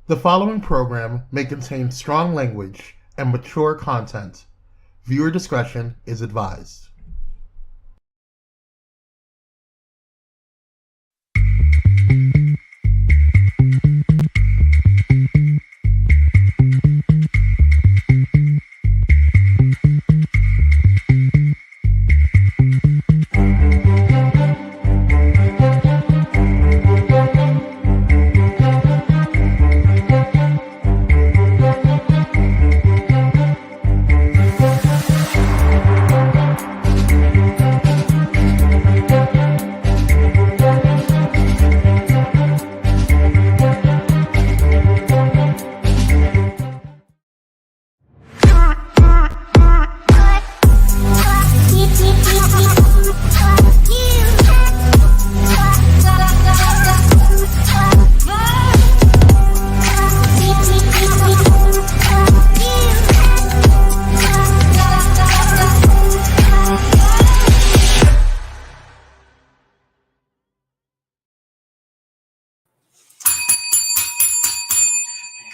The following program may contain strong language and mature content. Viewer discretion is advised.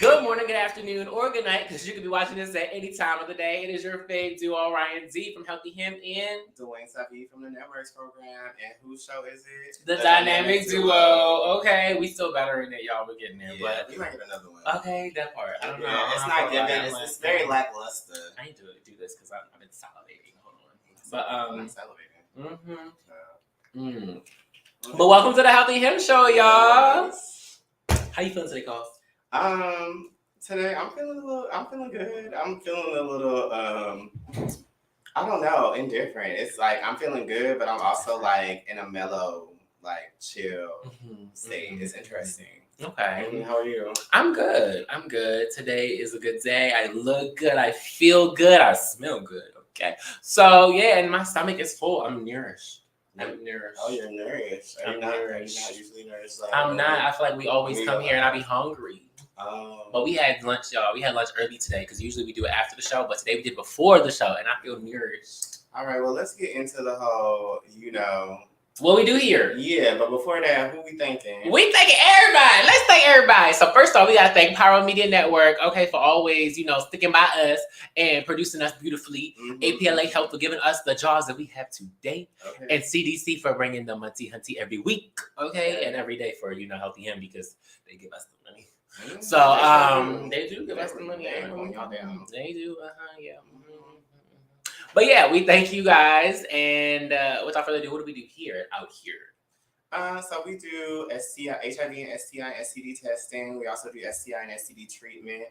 Good morning, good afternoon, or good night, because you could be watching this at any time of the day. It is your fave duo, Ryan Z from Healthy Him and Dwayne from the Networks program. And whose show is it? The Dynamic Duo. Okay, we still better in it, y'all. We're getting there, Yeah, but we might get another one. Okay, that part. I don't know. Yeah, it's not given. It's very lackluster. I need to do this because I've been salivating. Hold on. But But welcome to the Healthy Him show, y'all. How you feeling today, Cost? Today I'm feeling good. I'm feeling a little I don't know, indifferent. It's like I'm feeling good, but I'm also like in a mellow, like chill state. It's interesting. Okay. How are you? I'm good. Today is a good day. I look good. I feel good. I smell good. Okay. So yeah, and my stomach is full. I'm nourished. Oh, you're nourished. Are you not usually nourished? I'm not. I feel like we always come here and I be hungry. But we had lunch, y'all. We had lunch early today because usually we do it after the show. But today we did before the show, and I feel nourished. All right. Well, let's get into the whole, what we do here. Yeah, but before that, who we thanking? We thanking everybody. Let's thank everybody. So first off, we gotta thank Pyro Media Network, okay, for always, sticking by us and producing us beautifully. APLA Health for giving us the jobs that we have today. Okay. And CDC for bringing the Munty Hunty every week, okay, and every day for Healthy Him because they give us the money. So they do give us the money. They do, yeah. But yeah, we thank you guys. And without further ado, what do we do out here? So we do HIV and STI and STD testing. We also do STI and STD treatment.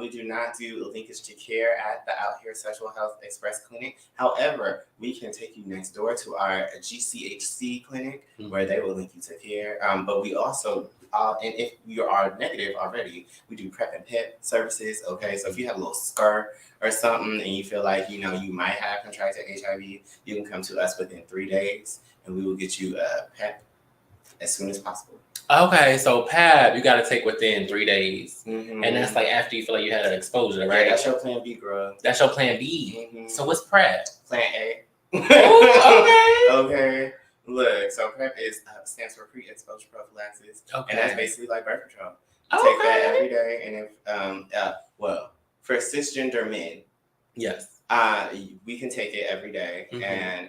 We do not do linkage to care at the Out Here Sexual Health Express Clinic. However, we can take you next door to our GCHC clinic where they will link you to care. But we also, and if you are negative already, we do PrEP and PEP services. Okay, so if you have a little scar or something and you feel like, you might have contracted HIV, you can come to us within 3 days and we will get you a PEP as soon as possible. Okay, so PAP you got to take within 3 days, and that's like after you feel like you had an exposure, right? Yeah, that's your plan B, girl. That's your plan B. So what's PrEP? Plan A. Ooh, okay. Look, so PrEP stands for pre-exposure prophylaxis, and that's basically like birth control. You take that every day, and if for cisgender men, yes, we can take it every day, and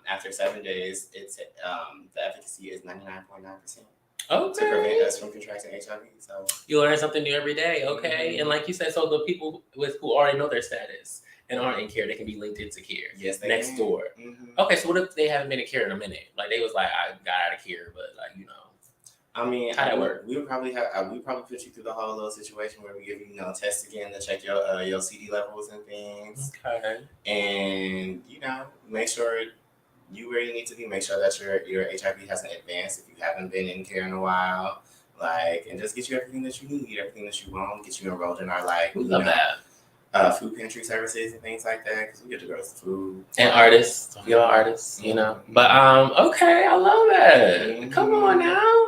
after 7 days, it's the efficacy is 99.9%. Okay. To prevent us from contracting HIV. So you learn something new every day, okay? And like you said, so the people who already know their status and aren't in care, they can be linked into care. Yes, they next can. Door. Okay, so what if they haven't been in care in a minute? Like they was like, I got out of care, but I mean, how that work? We would probably put you through the whole little situation where we give you, tests again to check your CD levels and things. Okay. And make sure you where you need to be. Make sure that your HIV hasn't advanced if you haven't been in care in a while. And just get you everything that you need, everything that you want. Get you enrolled in our food pantry services and things like that because we get the girls food and artists, artists, But okay, I love it. Come on now.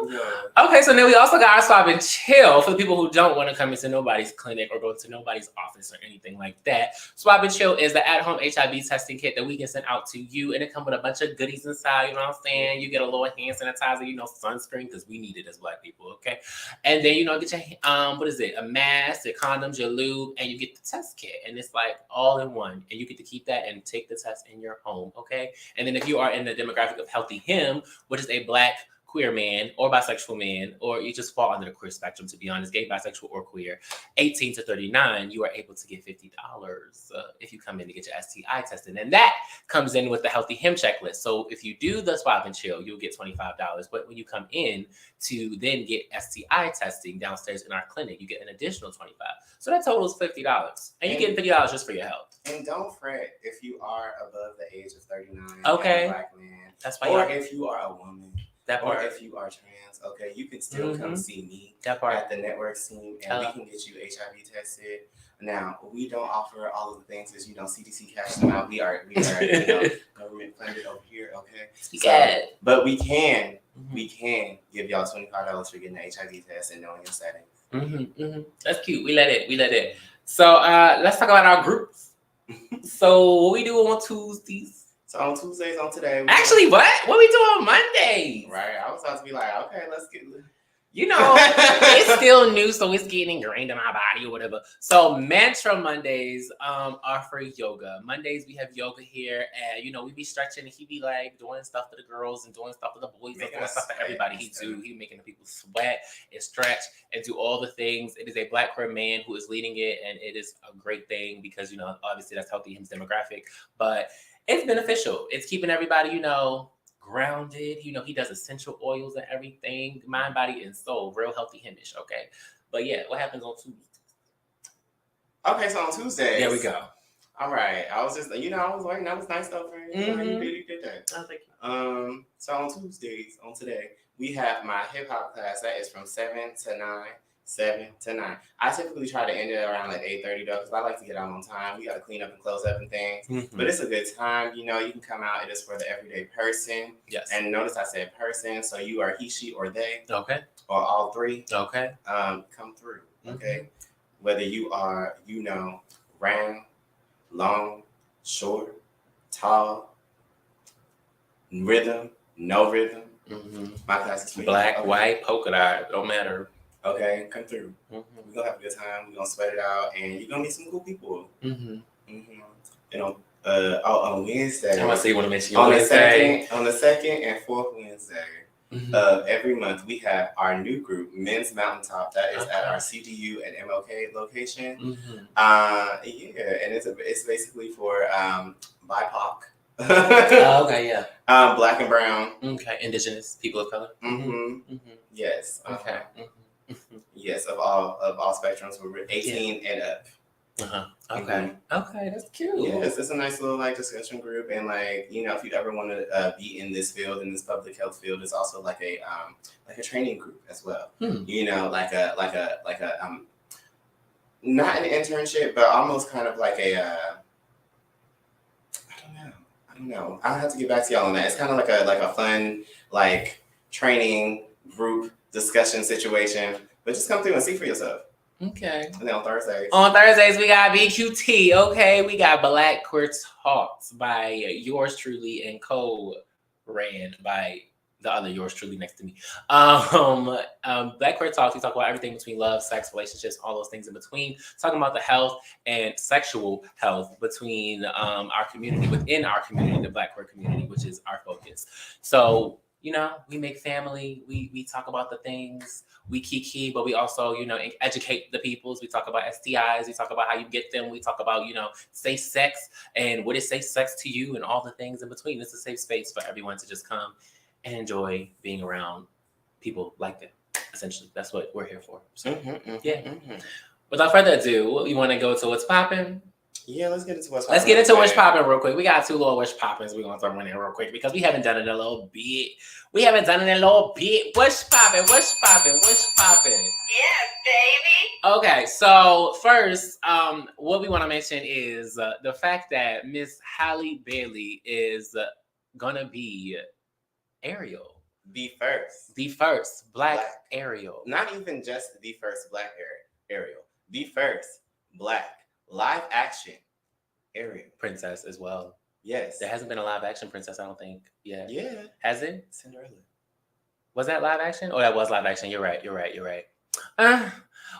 Okay, so then we also got our swab and chill for the people who don't want to come into nobody's clinic or go to nobody's office or anything like that. Swab and chill is the at-home HIV testing kit that we can send out to you, and it comes with a bunch of goodies inside. You know what I'm saying? You get a little hand sanitizer, sunscreen, because we need it as Black people. Okay, and then get your a mask, your condoms, your lube, and you get the test kit, and it's like all in one, and you get to keep that and take the test in your home. Okay, and then if you are in the demographic of healthy him, which is a Black queer man or bisexual man, or you just fall under the queer spectrum, to be honest, gay, bisexual, or queer, 18 to 39, you are able to get $50 if you come in to get your STI tested. And that comes in with the Healthy Him checklist. So if you do the swab and chill, you'll get $25. But when you come in to then get STI testing downstairs in our clinic, you get an additional $25. So that totals $50. And you get $50 just for your health. And don't fret if you are above the age of 39. Okay. And a Black man. That's why. Or if you are a woman. That part. Or if you are trans, okay, you can still come see me at the network scene, and we can get you HIV tested. Now, we don't offer all of the things as CDC cash them out. We are government funded over here, okay? So, but we can give y'all $25 for getting an HIV test and knowing your setting. That's cute. We let it. So let's talk about our groups. So what we do on Tuesdays? So on Tuesdays, on today. Actually, what we do on Mondays? Right. I was about to be like, okay, let's get. It's still new, so it's getting ingrained in my body or whatever. So Mantra Mondays are for yoga. Mondays we have yoga here, and we be stretching, and he be like doing stuff for the girls and doing stuff for the boys, and doing stuff for everybody. He making the people sweat and stretch and do all the things. It is a Black queer man who is leading it, and it is a great thing because obviously that's healthy him's demographic, but it's beneficial. It's keeping everybody, grounded. He does essential oils and everything, mind, body, and soul. Real healthy himish, okay? But yeah, what happens on Tuesday? Okay, so on Tuesdays. There we go. All right. I was just, I was waiting. That was nice though, friend. You did that. Oh, thank you. So on Tuesdays, on today, we have my hip hop class. That is from 7 to 9. 7 to 9. I typically try to end it around like 8:30 though, because I like to get out on time. We got to clean up and close up and things. But it's a good time. You can come out. It is for the everyday person. Yes. And notice I said person, so you are he, she, or they. Okay. Or all three. Okay. Come through. Okay. Whether you are, round, long, short, tall, rhythm, no rhythm. My class is for Black, white, polka dot, don't matter. Okay, come through. We're gonna have a good time. We're gonna sweat it out, and you're gonna meet some cool people. On Wednesday. I want to say you want to mention on the second and fourth Wednesday of every month, we have our new group, Men's Mountaintop. That is at our CDU and MLK location. And it's basically for BIPOC. Okay, yeah. Black and brown. Okay, indigenous people of color. Yes. Okay. Yes, of all spectrums, we're 18 and up. Okay. Okay, that's cute. Yes, it's a nice little discussion group, and if you ever want to be in this field, in this public health field, it's also like a training group as well. Like a not an internship, but almost kind of like a I don't know. I'll have to get back to y'all on that. It's kind of like a fun training group discussion situation, but just come through and see for yourself. Okay. And then on Thursdays. On Thursdays, we got BQT. Okay, we got Black Queer Talks by yours truly and co-ran by the other yours truly next to me. Black Queer Talks, we talk about everything between love, sex, relationships, all those things in between. Talking about the health and sexual health between our community, within our community, the Black queer community, which is our focus. So, we make family, we talk about the things, we kiki, but we also, educate the peoples. We talk about STIs, we talk about how you get them, we talk about, safe sex and what is safe sex to you and all the things in between. It's a safe space for everyone to just come and enjoy being around people like them. Essentially, that's what we're here for. So, Without further ado, you want to go to what's popping? Yeah, let's get into what's popping. Let's get into what's popping real quick. We got two little what's poppins we're going to throw in there real quick because we haven't done it in a little bit. What's popping? Yeah, baby. Okay, so first, what we want to mention is the fact that Miss Halle Bailey is going to be Ariel The first. The first black Ariel. Not even just the first black Ariel. The first black live action Ariel. Princess as well. Yes. There hasn't been a live action princess, I don't think. Yeah. Yeah. Has it? Cinderella. Was that live action? Oh, that was live action. You're right.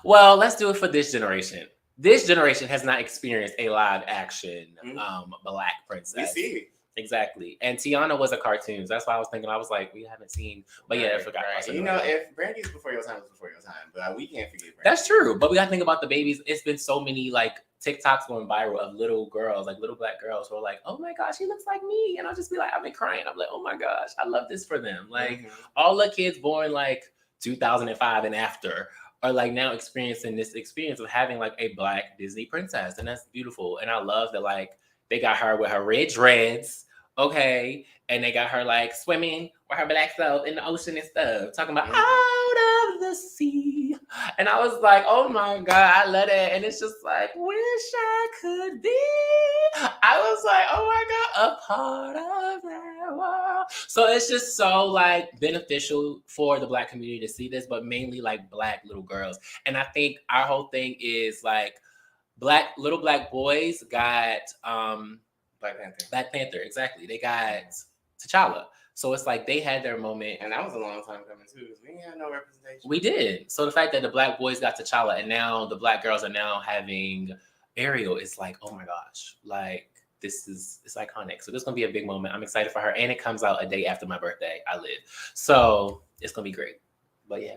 Well, let's do it for this generation. This generation has not experienced a live action black princess. We see. Exactly. And Tiana was a cartoon. So that's why I was thinking, I was like, we haven't seen. But yeah, I forgot. Right. You know, if Brandy's before your time, it's before your time. But we can't forget Brandy. That's true. But we got to think about the babies. It's been so many like TikToks going viral of little girls, like little black girls who are like, oh my gosh, she looks like me. And I'll just be like, I've been crying. I'm like, oh my gosh, I love this for them. Like all the kids born like 2005 and after are like now experiencing this experience of having like a black Disney princess. And that's beautiful. And I love that like they got her with her red dreads. Okay. And they got her like swimming with her black self in the ocean and stuff, talking about out of the sea. And I was like, oh my God, I love it. And it's just like, wish I could be. I was like, oh my God, a part of that world. So it's just so like beneficial for the black community to see this, but mainly like black little girls. And I think our whole thing is like little black boys got Black Panther, exactly. They got T'Challa. So it's like they had their moment. And that was a long time coming too. We didn't have no representation. We did. So the fact that the black boys got T'Challa and now the black girls are now having Ariel is like, oh my gosh. Like it's iconic. So this is gonna be a big moment. I'm excited for her. And it comes out a day after my birthday. I live. So it's gonna be great. But yeah.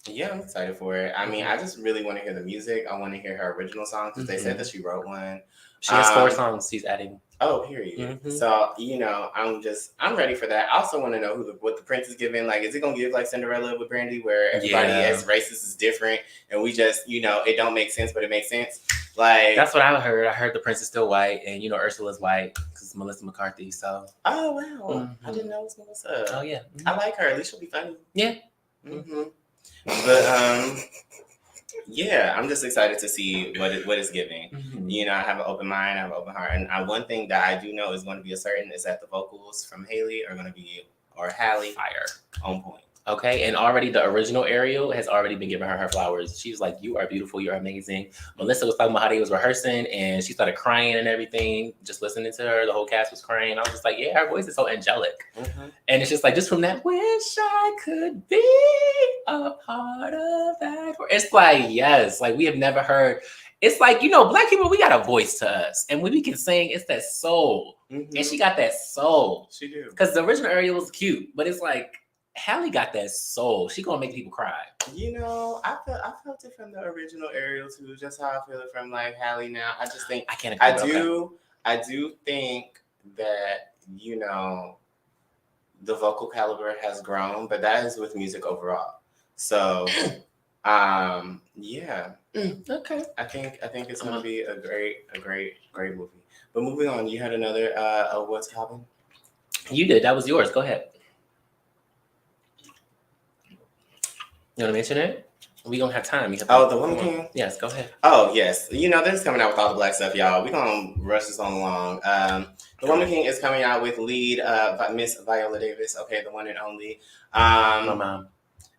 Yeah, I'm excited for it. I mean, I just really want to hear the music. I want to hear her original song because they said that she wrote one. She has 4 songs she's adding. Oh, period. So, you know, I'm ready for that. I also want to know what the prince is giving. Like, is it going to give like Cinderella with Brandy where everybody as racist is different and we just, you know, it don't make sense, but it makes sense? Like, that's what I heard. I heard the prince is still white and, you know, Ursula's white because it's Melissa McCarthy. So. Oh, wow. I didn't know it was Melissa. Oh, yeah. I like her. At least she'll be funny. Yeah. But, yeah, I'm just excited to see what it's giving. You know, I have an open mind, I have an open heart. And one thing that I do know is going to be a certain is that the vocals from Haley are going to be, or Hallie, fire, on point. Okay, and already the original Ariel has already been giving her flowers. She was like, you are beautiful, you're amazing. Melissa was talking about how they was rehearsing and she started crying and everything, just listening to her. The whole cast was crying. I was just like, yeah, her voice is so angelic. And it's just like, just from that, wish I could be a part of that. It's like, yes, like we have never heard. It's like, you know, black people, we got a voice to us. And when we can sing, it's that soul. And she got that soul. She do. Because the original Ariel was cute, but it's like, Hallie got that soul. She gonna make people cry. You know, I felt it from the original Ariel too, just how I feel it from like Hallie now. I just think I do think that, you know, the vocal caliber has grown, but that is with music overall. So yeah. Okay. I think it's gonna be a great movie. But moving on, you had another what's happening? You did. That was yours. Go ahead. You want to mention it? We don't have time. The Woman King? Yes, go ahead. Oh, yes. You know, they're just coming out with all the black stuff, y'all. We're going to rush this on along. The Woman King is coming out with lead Miss Viola Davis. Okay, the one and only. My mom.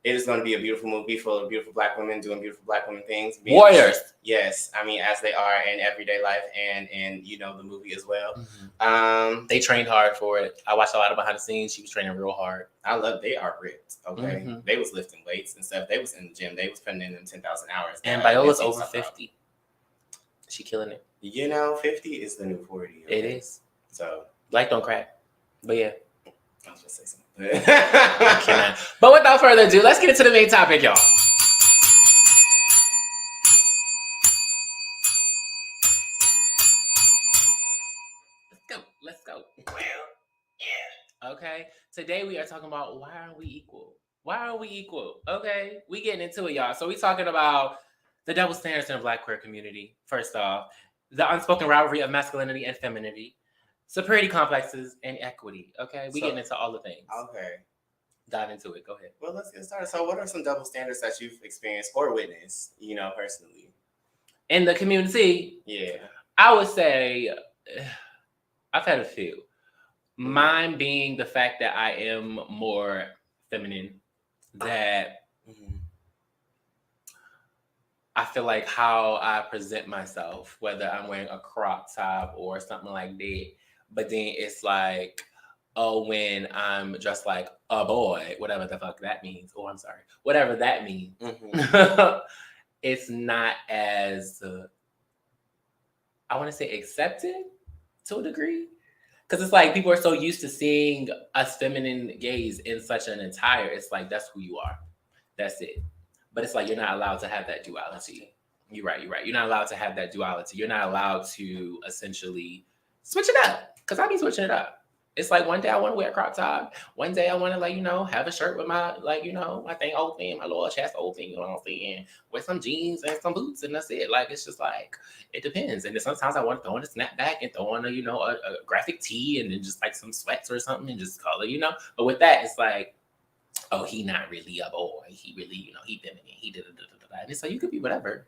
It is going to be a beautiful movie full of beautiful black women doing beautiful black women things. Warriors. Yes. I mean, as they are in everyday life and you know, the movie as well. They trained hard for it. I watched a lot of behind the scenes. She was training real hard. They are ripped. Okay. They was lifting weights and stuff. They was in the gym. They was putting in them 10,000 hours. And Viola's over 50. She killing it. You know, 50 is the new 40. Okay? It is. So. Black don't crack. But yeah. I was just saying something. I cannot. But without further ado, let's get into the main topic, y'all. Let's go. Well, yeah. Okay. Today we are talking about why are we equal? Why are we equal? Okay. We getting into it, y'all. So we talking about the double standards in the black queer community. First off, the unspoken rivalry of masculinity and femininity. Superiority complexes and equity. Okay, we getting into all the things. Okay, dive into it. Go ahead. Well, let's get started. So, what are some double standards that you've experienced or witnessed? You know, personally, in the community. Yeah, I would say I've had a few. Mine being the fact that I am more feminine, that Mhm. I feel like how I present myself, whether I'm wearing a crop top or something like that, but then it's like, oh, when I'm dressed like a boy, whatever the fuck that means. Oh, I'm sorry, whatever that means. Mhm. It's not as I want to say accepted to a degree. Because it's like people are so used to seeing us feminine gaze in such an attire. It's like, that's who you are. That's it. But it's like, you're not allowed to have that duality. You're right. You're not allowed to have that duality. You're not allowed to essentially switch it up. Because I be switching it up. It's like one day I want to wear a crop top. One day I want to, like, have a shirt with my, like, my thing open, my little chest open, you know what I'm saying? With some jeans and some boots, and that's it. Like, it's just like, it depends. And then sometimes I want to throw in a snapback and throw on a graphic tee and then just like some sweats or something and just call it. But with that, it's like, oh, he not really a boy. He really, he feminine. He did. And it's like, you could be whatever.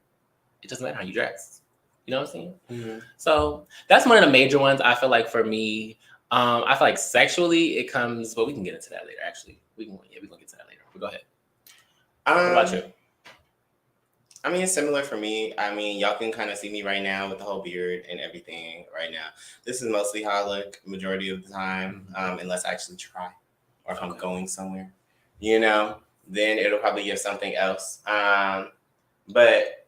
It doesn't matter how you dress. You know what I'm saying? Mm-hmm. So that's one of the major ones. I feel like for me, I feel like sexually it comes, but we can get into that later. Actually, we're gonna get to that later. But go ahead. What about you? I mean, it's similar for me. I mean, y'all can kind of see me right now with the whole beard and everything right now. This is mostly how I look majority of the time, unless I actually try or if I'm going somewhere, then it'll probably give something else. But,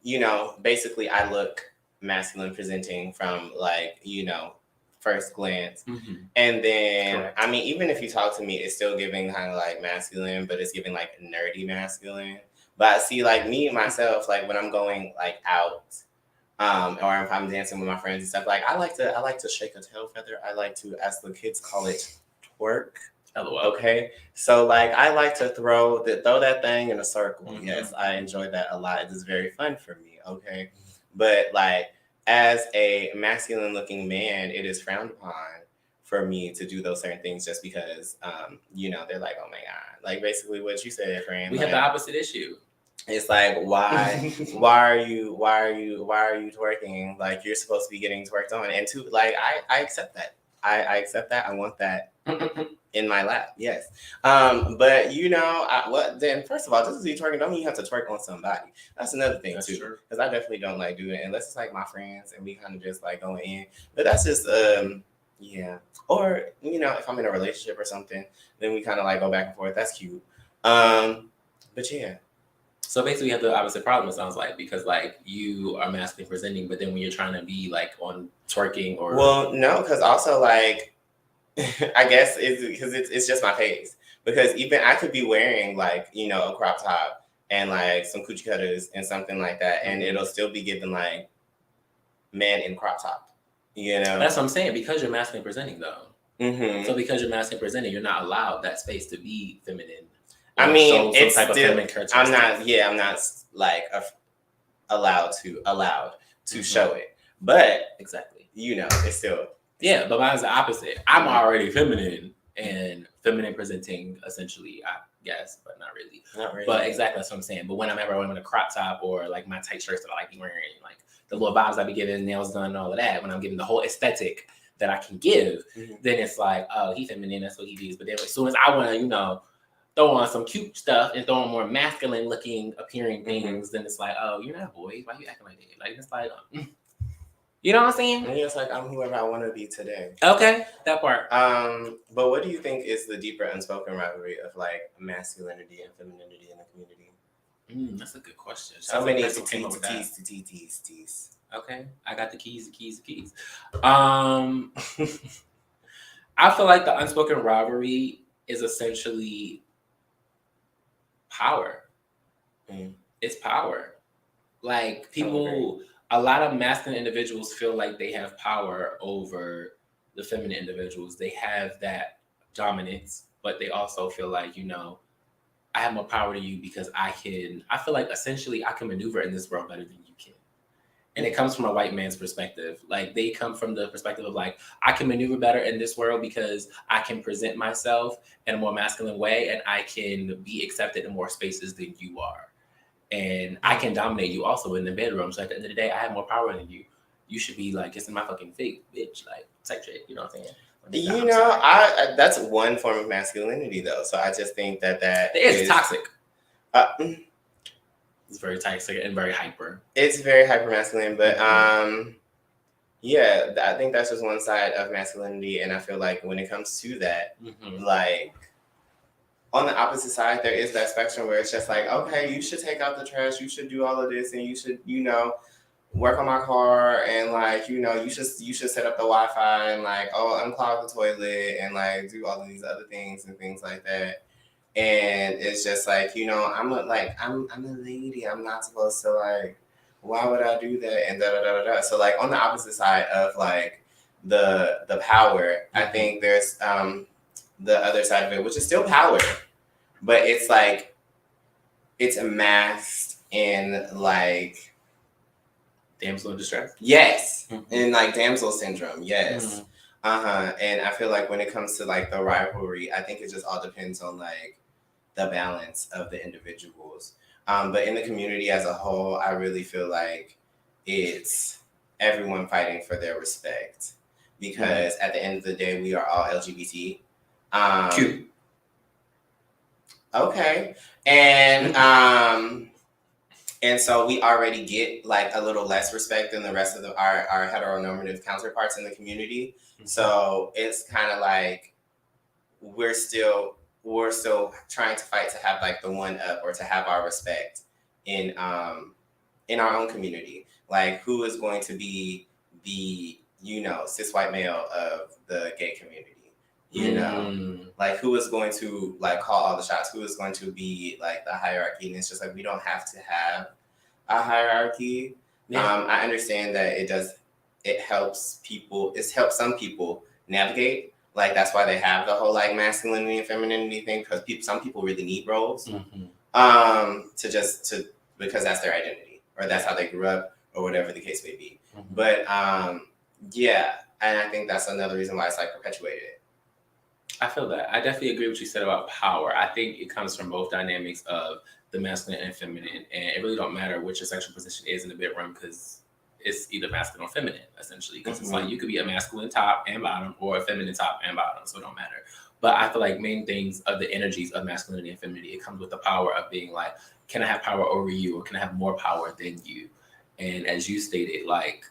basically I look masculine presenting from like, first glance. Mm-hmm. And then, Correct. I mean, even if you talk to me, it's still giving kind of like masculine, but it's giving like nerdy masculine. But I see like me myself, like when I'm going like out, or if I'm dancing with my friends and stuff, like I like to shake a tail feather. I like to, as the kids call it, twerk. LOL. Okay, so like I like to throw that thing in a circle. Mm-hmm. Yes, I enjoy that a lot. It is very fun for me. Okay, but like as a masculine looking man, it is frowned upon for me to do those certain things just because they're like, oh my god, like basically what you said, friend. We have the opposite issue. It's like, why are you twerking? Like you're supposed to be getting twerked on. And to like I accept that. I accept that. I want that in my lap. Yes. But then first of all, just as you twerking, don't mean you have to twerk on somebody. That's another thing too. Because I definitely don't like doing it unless it's like my friends and we kind of just like going in. But that's just yeah. Or, if I'm in a relationship or something, then we kind of like go back and forth. That's cute. But yeah. So basically, you have the opposite problem. It sounds like, because like you are masculine presenting, but then when you're trying to be like on twerking or no, because also like I guess it's just my face. Because even I could be wearing like a crop top and like some coochie cutters and something like that, and it'll still be given like man in crop top. That's what I'm saying. Because you're masculine presenting, though. Mm-hmm. So because you're masculine presenting, you're not allowed that space to be feminine. I mean, it's some type still, of feminine characteristic. I'm not like allowed to show it. But exactly, it's still but mine's the opposite. I'm already feminine and feminine presenting, essentially, I guess, but not really. Not really. But exactly that's what I'm saying. But whenever I'm in a crop top or like my tight shirts that I like wearing, like the little vibes I be giving, nails done, and all of that, when I'm giving the whole aesthetic that I can give, then it's like, oh, he's feminine, that's what he is. But then as soon as I want to, throw on some cute stuff and throw on more masculine looking appearing things, then it's like, oh, you're not a boy. Why you acting like that? Like, it's like, you know what I'm saying? And it's like, I'm whoever I want to be today. Okay, that part. But what do you think is the deeper unspoken rivalry of like masculinity and femininity in the community? That's a good question. So many teas. Okay, I got the keys. I feel like the unspoken rivalry is essentially power. It's power. Like people, a lot of masculine individuals feel like they have power over the feminine individuals. They have that dominance, but they also feel like, I have more power to you because I feel like essentially I can maneuver in this world better than you can. And it comes from a white man's perspective. Like they come from the perspective of like, I can maneuver better in this world because I can present myself in a more masculine way and I can be accepted in more spaces than you are. And I can dominate you also in the bedroom. So at the end of the day, I have more power than you. You should be like kissing my fucking feet, bitch. Like type shit. You know what I'm saying? You know, I that's one form of masculinity though. So I just think that it's toxic. It's very toxic and very hyper. It's very hyper masculine, but yeah, I think that's just one side of masculinity, and I feel like when it comes to that, like on the opposite side, there is that spectrum where it's just like, okay, you should take out the trash, you should do all of this, and you should, work on my car, and like, you should set up the Wi-Fi, and like, unclog the toilet, and like do all of these other things and things like that. And it's just like, I'm a lady. I'm not supposed to like. Why would I do that? And da da da da da. So like on the opposite side of like the power, I think there's the other side of it, which is still power, but it's like it's amassed in like damsel in distress. Yes, in like damsel syndrome. Yes. And I feel like when it comes to like the rivalry, I think it just all depends on like the balance of the individuals. But in the community as a whole, I really feel like it's everyone fighting for their respect, because at the end of the day, we are all LGBT. Q. Okay. And so we already get like a little less respect than the rest of our heteronormative counterparts in the community. So it's kind of like we're still trying to fight to have like the one up, or to have our respect in our own community. Like, who is going to be the cis white male of the gay community? Like, who is going to like call all the shots? Who is going to be like the hierarchy? And it's just like we don't have to have a hierarchy. I understand that it helps people. It's helped some people navigate. Like, that's why they have the whole like masculinity and femininity thing, because some people really need roles because that's their identity, or that's how they grew up, or whatever the case may be. But yeah, and I think that's another reason why it's like perpetuated. I feel that. I definitely agree with what you said about power. I think it comes from both dynamics of the masculine and feminine, and it really don't matter which your sexual position is in the bedroom, because it's either masculine or feminine, essentially. Because it's like you could be a masculine top and bottom, or a feminine top and bottom, so it don't matter. But I feel like main things of the energies of masculinity and femininity, it comes with the power of being like, can I have power over you, or can I have more power than you? And as you stated, like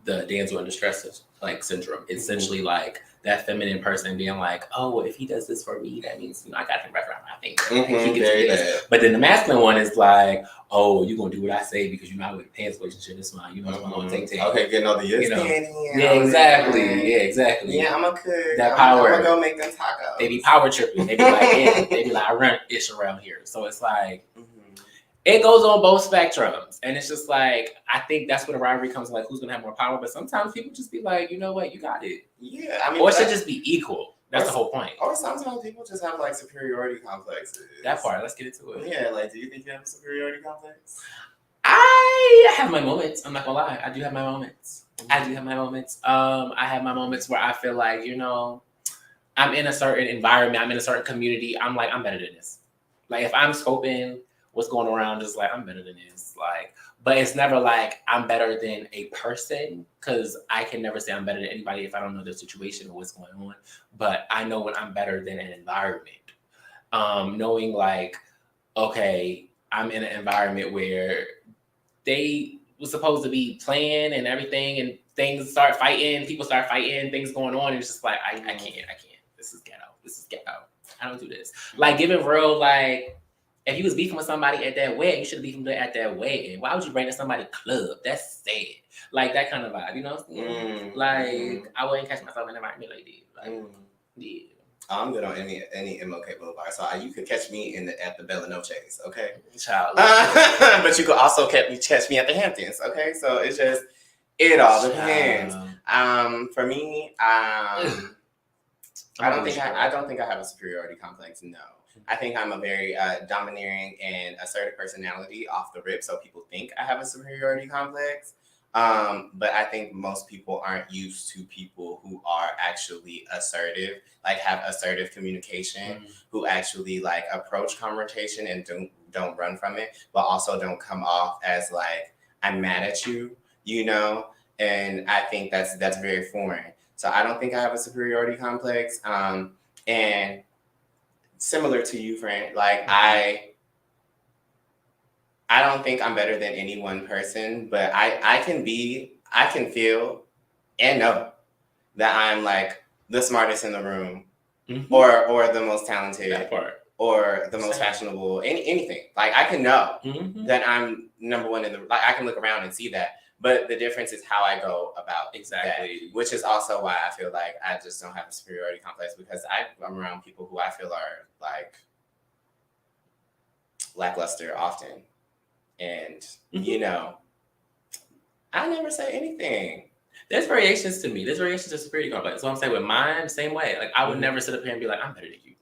the damsel in distress like syndrome, it's essentially like that feminine person being like, oh, well, if he does this for me, that means I got him right around my finger. But then the masculine one is like, oh, you're gonna do what I say because you're not with the pants relationship. It's mine. It's my little take. Okay, getting all the yes. Yeah, exactly. Yeah, I'm a cook. That power. I'm gonna go make them tacos. They be power tripping. They be like, I run ish around here. So it's like. It goes on both spectrums, and it's just like, I think that's where the rivalry comes, like who's gonna have more power. But sometimes people just be like, you know what, you got it. Yeah, I mean, or it should just be equal. That's the whole point. Or sometimes people just have like superiority complexes. That part, let's get into it. Yeah, like, do you think you have a superiority complex? I have my moments. I'm not gonna lie, I do have my moments. I have my moments where I feel like, I'm in a certain environment, I'm in a certain community. I'm like, I'm better than this. Like, if I'm scoping what's going around, just like, I'm better than this. Like, but it's never like I'm better than a person, because I can never say I'm better than anybody if I don't know their situation or what's going on. But I know when I'm better than an environment. Knowing like, okay, I'm in an environment where they was supposed to be playing and everything, and things start fighting, people start fighting, things going on, and it's just like, I can't. This is ghetto. I don't do this. Like, giving real, like, if you was beefing with somebody at that wedding, you should have beefing at that wedding. Why would you bring to somebody's club? That's sad. Like, that kind of vibe, you know what I'm saying? Like, I wouldn't catch myself in an environment like that. Like, yeah. I'm good on any MLK Boulevard, so you could catch me at the Bella Noche's, okay? Child. But you could also catch me at the Hamptons, okay? So it's just, it all depends. For me, I don't think I have a superiority complex. No, I think I'm a very domineering and assertive personality off the rip, so people think I have a superiority complex. But I think most people aren't used to people who are actually assertive, like have assertive communication, who actually like approach confrontation and don't run from it, but also don't come off as like, I'm mad at you, And I think that's very foreign. So I don't think I have a superiority complex. And similar to you, friend, like I don't think I'm better than any one person, but I can feel and know that I'm like the smartest in the room, or the most talented, that part, or the most fashionable, anything. Like I can know that I'm number one in the. Like I can look around and see that, but the difference is how I go about that, which is also why I feel like I just don't have a superiority complex, because I'm around people who I feel are like lackluster often, and you know, I never say anything. There's variations to me. There's variations to superiority complex. So I'm saying with mine, same way. Like I would never sit up here and be like, I'm better than you.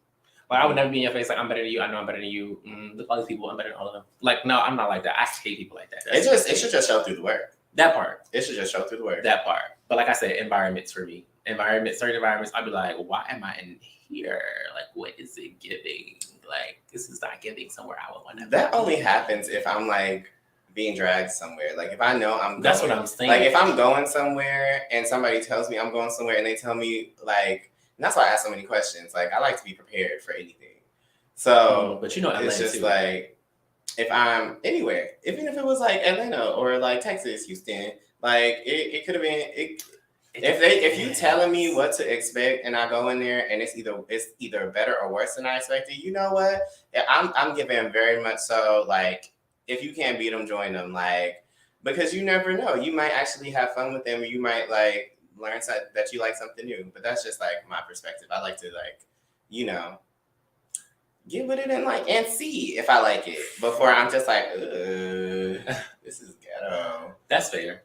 Like I would never be in your face like, I'm better than you. I know I'm better than you. Look, all these people, I'm better than all of them. Like no, I'm not like that. I hate people like that. It should just show through the work. That part. It should just show through the work. That part. But like I said, environments for me. Certain environments, I'd be like, why am I in here? Like, what is it giving? Like, this is not giving somewhere I would want to be. That only happens if I'm like being dragged somewhere. Like if I know I'm going, that's what I'm saying. Like if I'm going somewhere and somebody tells me I'm going somewhere and they tell me like, and that's why I ask so many questions. Like I like to be prepared for anything. So, but you know, it's just too. like if I'm anywhere, even if it was like Atlanta or like Texas, Houston, like it could have been. If you telling me what to expect and I go in there and it's either better or worse than I expected, you know what? I'm giving very much so like. If you can't beat them, join them. Like, because you never know. You might actually have fun with them, or you might like learn that you like something new. But that's just like my perspective. I like to like, you know, get with it and see if I like it before I'm just like, this is ghetto. That's fair.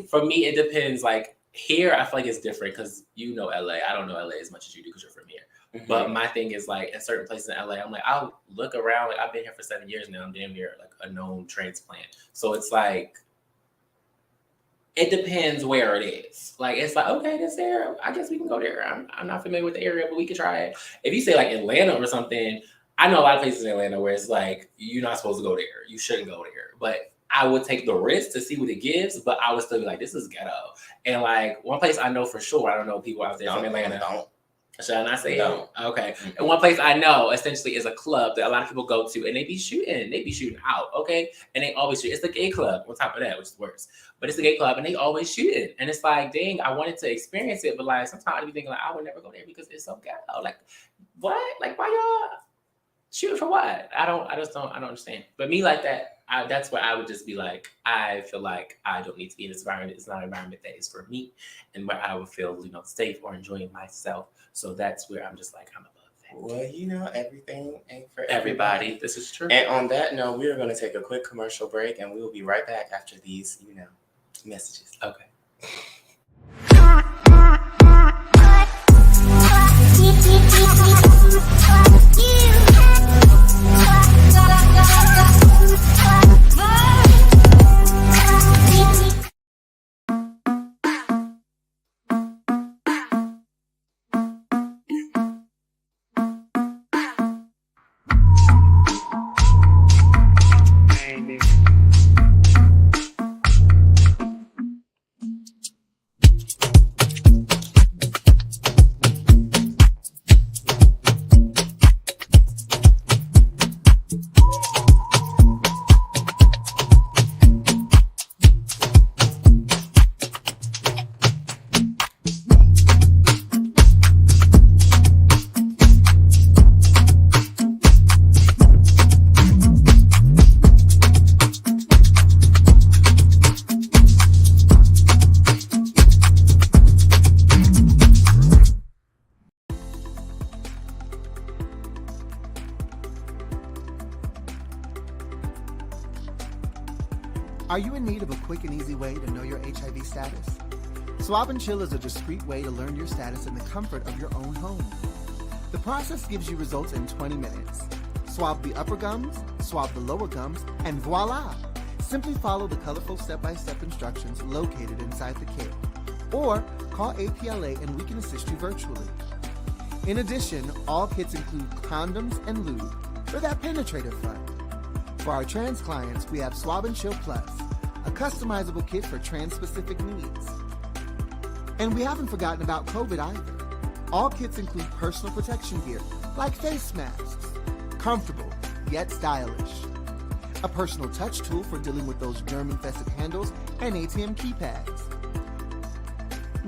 For me, it depends. Like here, I feel like it's different because you know LA. I don't know LA as much as you do because you're from here. But my thing is like in certain places in LA, I'm like, I'll look around. Like I've been here for 7 years now. I'm damn near like a known transplant. So it's like, it depends where it is. Like, it's like, okay, this area, I guess we can go there. I'm not familiar with the area, but we could try it. If you say like Atlanta or something, I know a lot of places in Atlanta where it's like, you're not supposed to go there. You shouldn't go there. But I would take the risk to see what it gives, but I would still be like, this is ghetto. And like one place I know for sure, I don't know people out there from Atlanta. Should I not say no? Okay. And one place I know essentially is a club that a lot of people go to and they be shooting out. Okay. And they always shoot. It's the gay club on top of that, which is worse. But it's the gay club and they always shooting. And it's like, dang, I wanted to experience it, but like sometimes I'd be thinking like, I would never go there because it's so ghetto. Like, what? Like, why y'all shooting for what? I don't understand. But me like that, that's where I would just be like, I feel like I don't need to be in this environment. It's not an environment that is for me and where I would feel, safe or enjoying myself. So that's where I'm just like, I'm above that. Well, everything ain't for everybody. This is true. And on that note, we are going to take a quick commercial break and we will be right back after these, messages. Okay. Are you in need of a quick and easy way to know your HIV status? Swab and Chill is a discreet way to learn your status in the comfort of your own home. The process gives you results in 20 minutes. Swab the upper gums, swab the lower gums, and voila! Simply follow the colorful step-by-step instructions located inside the kit. Or call APLA and we can assist you virtually. In addition, all kits include condoms and lube for that penetrative fun. For our trans clients, we have Swab and Chill Plus, a customizable kit for trans-specific needs. And we haven't forgotten about COVID either. All kits include personal protection gear, like face masks, comfortable yet stylish. A personal touch tool for dealing with those germ-infested handles and ATM keypads.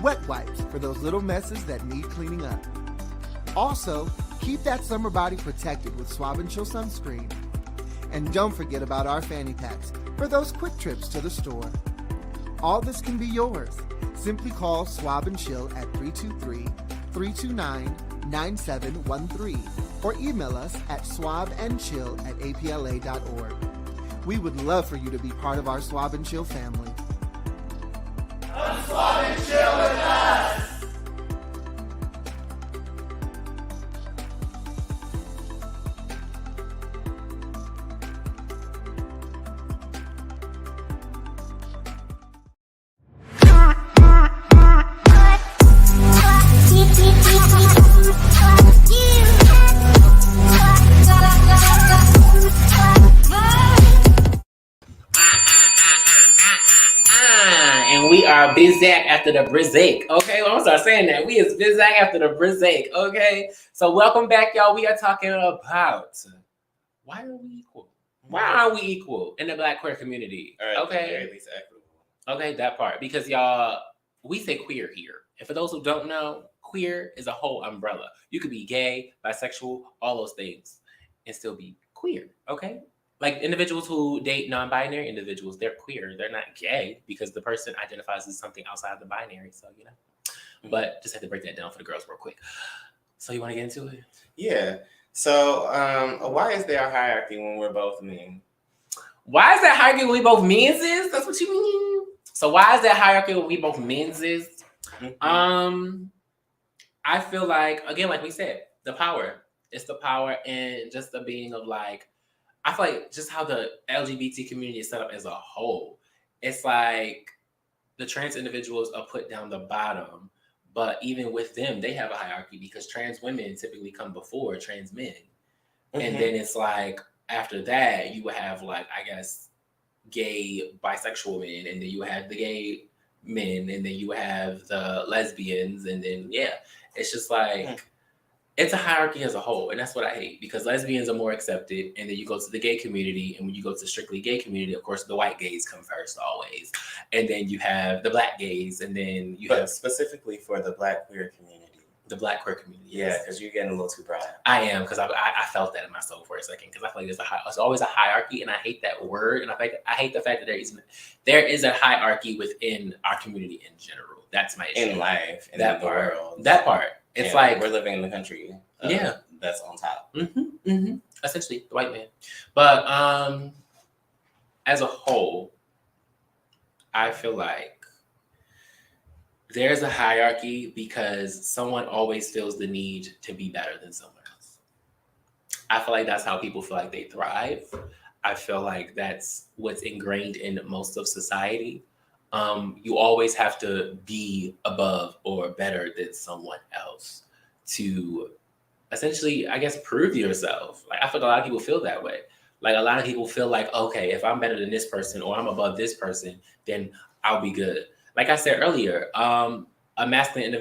Wet wipes for those little messes that need cleaning up. Also, keep that summer body protected with Swab and Chill sunscreen. And don't forget about our fanny packs for those quick trips to the store. All this can be yours. Simply call Swab and Chill at 323-329-9713 or email us at swabandchill@apla.org. We would love for you to be part of our Swab and Chill family. Come swab and chill with us! And we are Bizak after the Brizak. Okay, well, I'm gonna start saying that. We is Bizak after the Brizak. Okay, so welcome back, y'all. We are talking about why are we equal? Why are we equal in the Black queer community? Okay, At least equitable. Okay, that part, because y'all, we say queer here. And for those who don't know, queer is a whole umbrella. You could be gay, bisexual, all those things, and still be queer, okay? Like individuals who date non-binary individuals, they're queer. They're not gay because the person identifies as something outside the binary, so, you know. But just had to break that down for the girls real quick. So you want to get into it? Yeah. So why is there a hierarchy when we're both men? Why is that hierarchy when we both men's is? That's what you mean? So why is that hierarchy when we both men's is? Mm-hmm. I feel like, again, like we said, the power. It's the power and just the being of like, I feel like just how the LGBT community is set up as a whole. It's like the trans individuals are put down the bottom, but even with them, they have a hierarchy because trans women typically come before trans men. Mm-hmm. And then it's like, after that, you would have like, I guess, gay bisexual men, and then you have the gay men, and then you have the lesbians, and then, yeah, it's just like, it's a hierarchy as a whole, and that's what I hate, because lesbians are more accepted, and then you go to the gay community, and when you go to strictly gay community, of course, the white gays come first always, and then you have the black gays, and then you have specifically for the Black queer community. the Black queer community. Yeah, because you're getting a little too broad. I am, because I felt that in my soul for a second, because I feel like there's always a hierarchy, and I hate that word, and I hate the fact that there is a hierarchy within our community in general. That's my issue. In life, in that the part, world. that part. It's like we're living in the country. That's on top. Essentially, the white man. But as a whole, I feel like there's a hierarchy because someone always feels the need to be better than someone else. I feel like that's how people feel like they thrive. I feel like that's what's ingrained in most of society. You always have to be above or better than someone else to essentially, I guess, prove yourself. Like, I feel like a lot of people feel that way. Like, a lot of people feel like, okay, if I'm better than this person or I'm above this person, then I'll be good. Like I said earlier, a masculine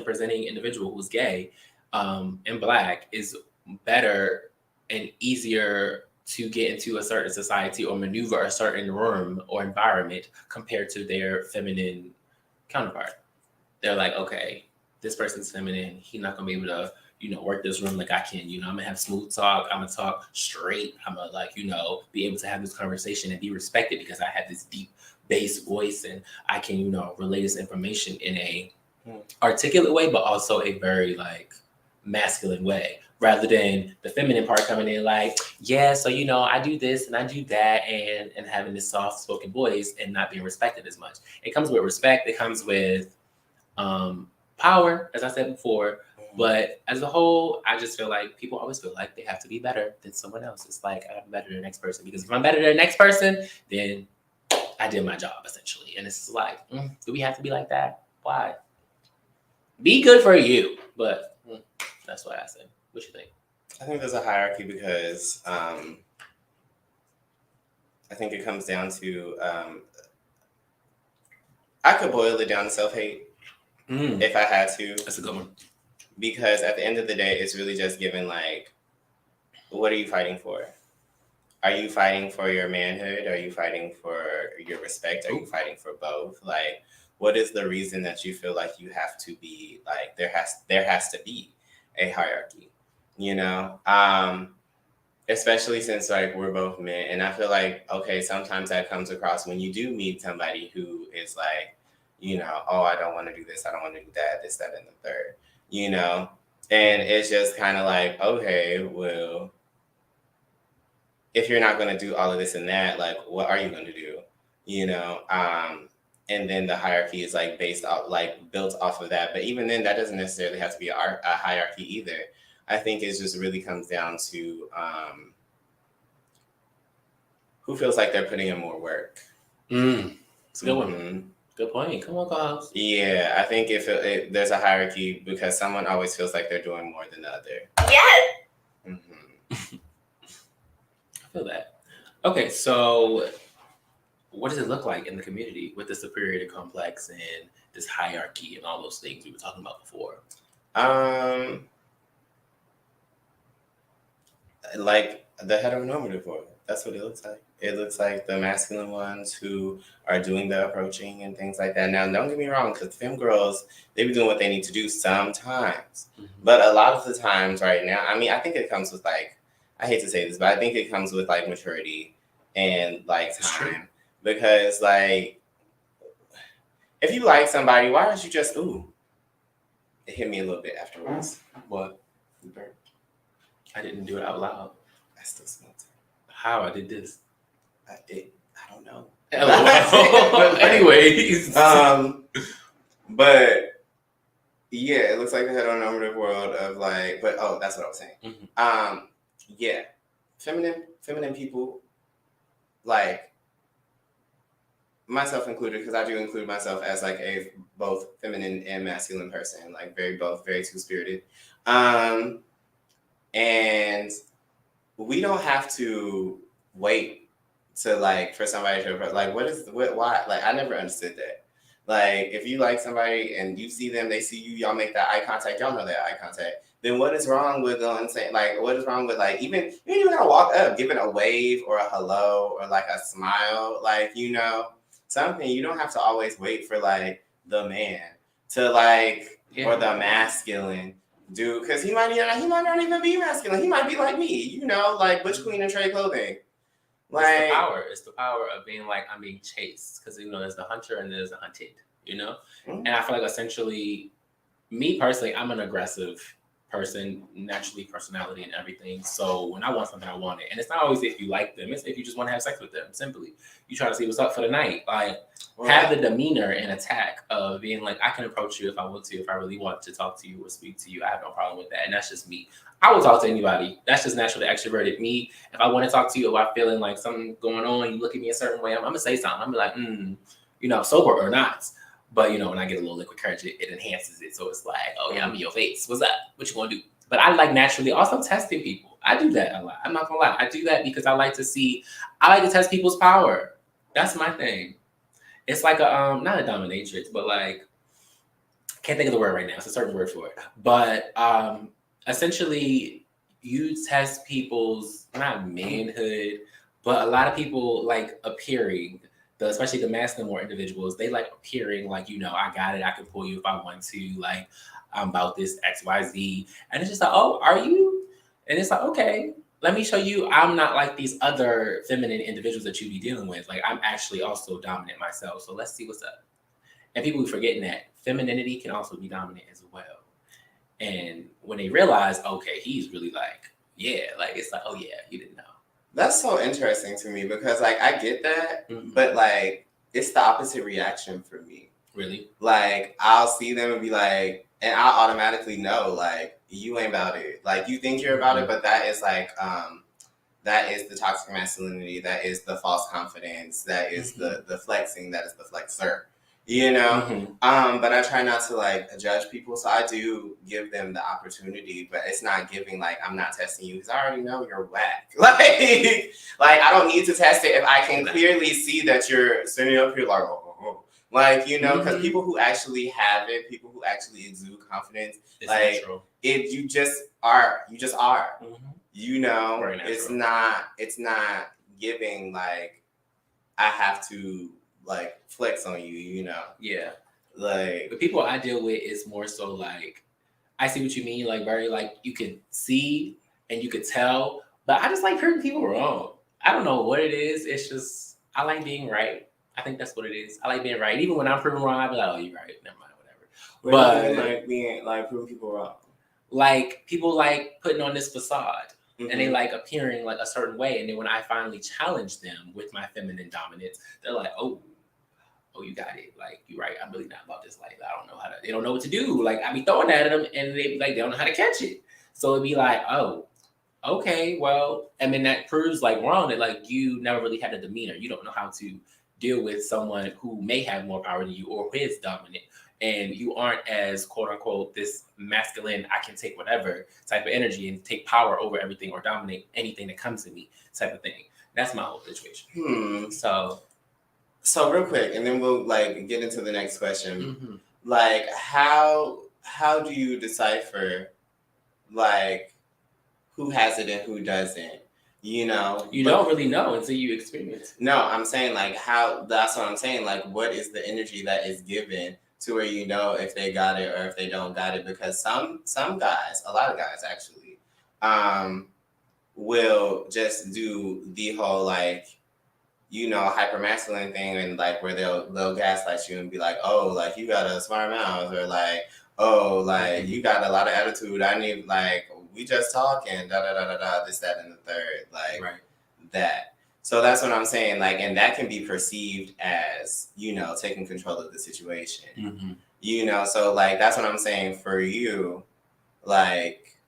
presenting individual who's gay and Black is better and easier to get into a certain society or maneuver a certain room or environment compared to their feminine counterpart. They're like, okay, this person's feminine. He's not gonna be able to, work this room like I can. I'm gonna have smooth talk. I'm gonna talk straight. I'm gonna be able to have this conversation and be respected because I have this deep bass voice and I can, relay this information in a articulate way, but also a very masculine way, rather than the feminine part coming in like, yeah, so I do this and I do that, and having this soft spoken voice and not being respected as much. It comes with respect. It comes with power, as I said before. But as a whole, I just feel like people always feel like they have to be better than someone else. It's like, I'm better than the next person, because if I'm better than the next person, then I did my job, essentially. And it's like, do we have to be like that? Why? Be good for you. But that's what I say. What you think? I think there's a hierarchy because I think it comes down to, I could boil it down to self-hate. if I had to. That's a good one. Because at the end of the day, it's really just given like, what are you fighting for? Are you fighting for your manhood? Are you fighting for your respect? Are you fighting for both? Like, what is the reason that you feel like you have to be like there has to be a hierarchy, you know? Especially since like we're both men, and I feel like okay, sometimes that comes across when you do meet somebody who is like, you know, oh, I don't want to do this, I don't want to do that, this, that, and the third, you know, and it's just kind of like, okay, well, if you're not going to do all of this and that, like, what are you going to do? You know, and then the hierarchy is like based off, like built off of that. But even then, that doesn't necessarily have to be a hierarchy either. I think it just really comes down to who feels like they're putting in more work. It's a good one. Good point. Come on, guys. Yeah, I think if there's a hierarchy because someone always feels like they're doing more than the other. Yes. I feel that. Okay, so what does it look like in the community with the superiority complex and this hierarchy and all those things we were talking about before? Like the heteronormative world. That's what it looks like. It looks like the masculine ones who are doing the approaching and things like that. Now, don't get me wrong, because femme girls, they be doing what they need to do sometimes. But a lot of the times right now, I mean, I think it comes with like, I hate to say this, but I think it comes with like maturity and like time. Because like, if you like somebody, why don't you just, it hit me a little bit afterwards. What? You burped. I didn't do it out loud. I still smelled it. How I did this? I don't know. Anyways. But yeah, it looks like the heteronormative world of like, but that's what I was saying. Yeah, feminine people, like myself included, because I do include myself as like a both feminine and masculine person, like very two-spirited. And we don't have to wait to like for somebody to like why like I never understood that. Like if you like somebody and you see them, they see you, y'all make that eye contact, y'all know that eye contact. Then what is wrong with saying like what is wrong with like even you don't even gotta walk up, giving a wave or a hello or like a smile, like you know, something. You don't have to always wait for like the man to like or the masculine dude, because he might not even be masculine. He might be like me, you know, like Butch Queen and Trey Clothing. Like It's the power of being like I'm being chased, because you know there's the hunter and there's the hunted, you know. And I feel like essentially, me personally, I'm an aggressive person, naturally, personality and everything. So when I want something, I want it, and it's not always if you like them; it's if you just want to have sex with them. Simply, you try to see what's up for the night. Like have the demeanor and attack of being like, I can approach you if I want to, if I really want to talk to you or speak to you. I have no problem with that, and that's just me. I will talk to anybody. That's just naturally extroverted. Me, if I want to talk to you, if I'm feeling like something going on, you look at me a certain way, I'm gonna say something. I'm gonna be like, you know, sober or not. But you know, when I get a little liquid courage, it enhances it. So it's like, oh yeah, I'm in your face. What's up? What you gonna do? But I like naturally also testing people. I do that a lot. I'm not gonna lie. I do that because I like to test people's power. That's my thing. It's like a not a dominatrix, but like can't think of the word right now. It's a certain word for it. But essentially you test people's not manhood, but a lot of people like appearing, especially the masculine more individuals, they like appearing like, you know, I got it, I can pull you if I want to, like I'm about this XYZ. And it's just like, oh, are you? And it's like, okay, let me show you I'm not like these other feminine individuals that you be dealing with. Like I'm actually also dominant myself. So let's see what's up. And people be forgetting that femininity can also be dominant as well. And when they realize, okay, he's really like, yeah, like it's like, oh yeah, you didn't know. That's so interesting to me because like I get that, but like it's the opposite reaction for me. Really? Like I'll see them and be like, and I'll automatically know like you ain't about it. Like you think you're about it, but that is like that is the toxic masculinity, that is the false confidence, that is the flexing, that is the flexer. You know? But I try not to like judge people. So I do give them the opportunity, but it's not giving like I'm not testing you because I already know you're whack. Like I don't need to test it if I can clearly see that you're sitting up here like, Like, you know, because Mhm. people who actually have it, people who actually exude confidence, It's like natural. you just are. You just are. Mhm. You know, Very natural. it's not giving like I have to like flex on you, you know. Yeah. Like The people I deal with is more so like, I see what you mean, like very like you can see and you could tell, but I just like proving people wrong. I don't know what it is. It's just I like being right. I think that's what it is. I like being right. Even when I'm proven wrong, I'll be like, oh, you're right. Never mind, whatever. what do you mean, like being like proving people wrong? Like people like putting on this facade. Mhm. And they like appearing like a certain way. And then when I finally challenge them with my feminine dominance, they're like, oh, you got it. Like, you're right. I'm really not about this. Like, I don't know how to, they don't know what to do. Like, I be throwing that at them and they be like, they don't know how to catch it. So it'd be like, oh, okay, well, and then that proves like wrong that like you never really had a demeanor. You don't know how to deal with someone who may have more power than you or who is dominant. And you aren't as quote unquote this masculine, I can take whatever type of energy and take power over everything or dominate anything that comes to me type of thing. That's my whole situation. So real quick, and then we'll like get into the next question. Mm-hmm. Like how do you decipher like who has it and who doesn't? You know, you don't really know until you experience it. No, I'm saying like how. That's what I'm saying. Like, what is the energy that is given to where you know if they got it or if they don't got it? Because some guys, a lot of guys actually, will just do the whole like, you know, hyper masculine thing and like where they'll gaslight you and be like, oh, like you got a smart mouth, or like, oh, like you got a lot of attitude. I need like we just talking, da da da da da, this, that, and the third, like that. So that's what I'm saying, like, and that can be perceived as, you know, taking control of the situation. Mm-hmm. You know, so like that's what I'm saying for you, like.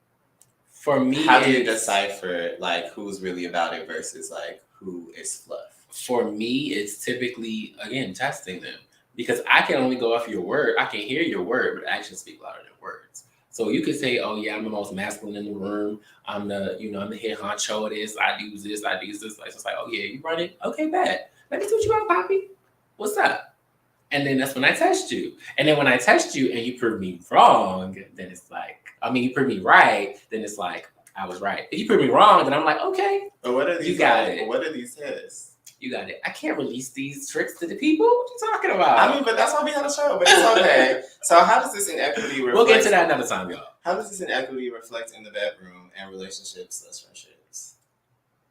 For me, how do you decipher like who's really about it versus like who is fluff? For me, it's typically again testing them because I can only go off your word. I can hear your word, but actions speak louder than words. So you could say, "Oh yeah, I'm the most masculine in the room. I'm the, you know, I'm the head honcho of this. I do this. I do this." Like, it's like, "Oh yeah, you run it. Okay, bad. Let me see what you got, Poppy. What's up?" And then that's when I test you. And then when I test you and you prove me wrong, then it's like, I mean, you prove me right, then it's like, I was right. If you prove me wrong, then I'm like, okay. But what are these? You got it. What are these tests? You got it. I can't release these tricks to the people. What you talking about? I mean, but that's why we have a show. But it's okay. So how does this inequity reflect? We'll get to that another time, y'all. How does this inequity reflect in the bedroom and relationships/friendships?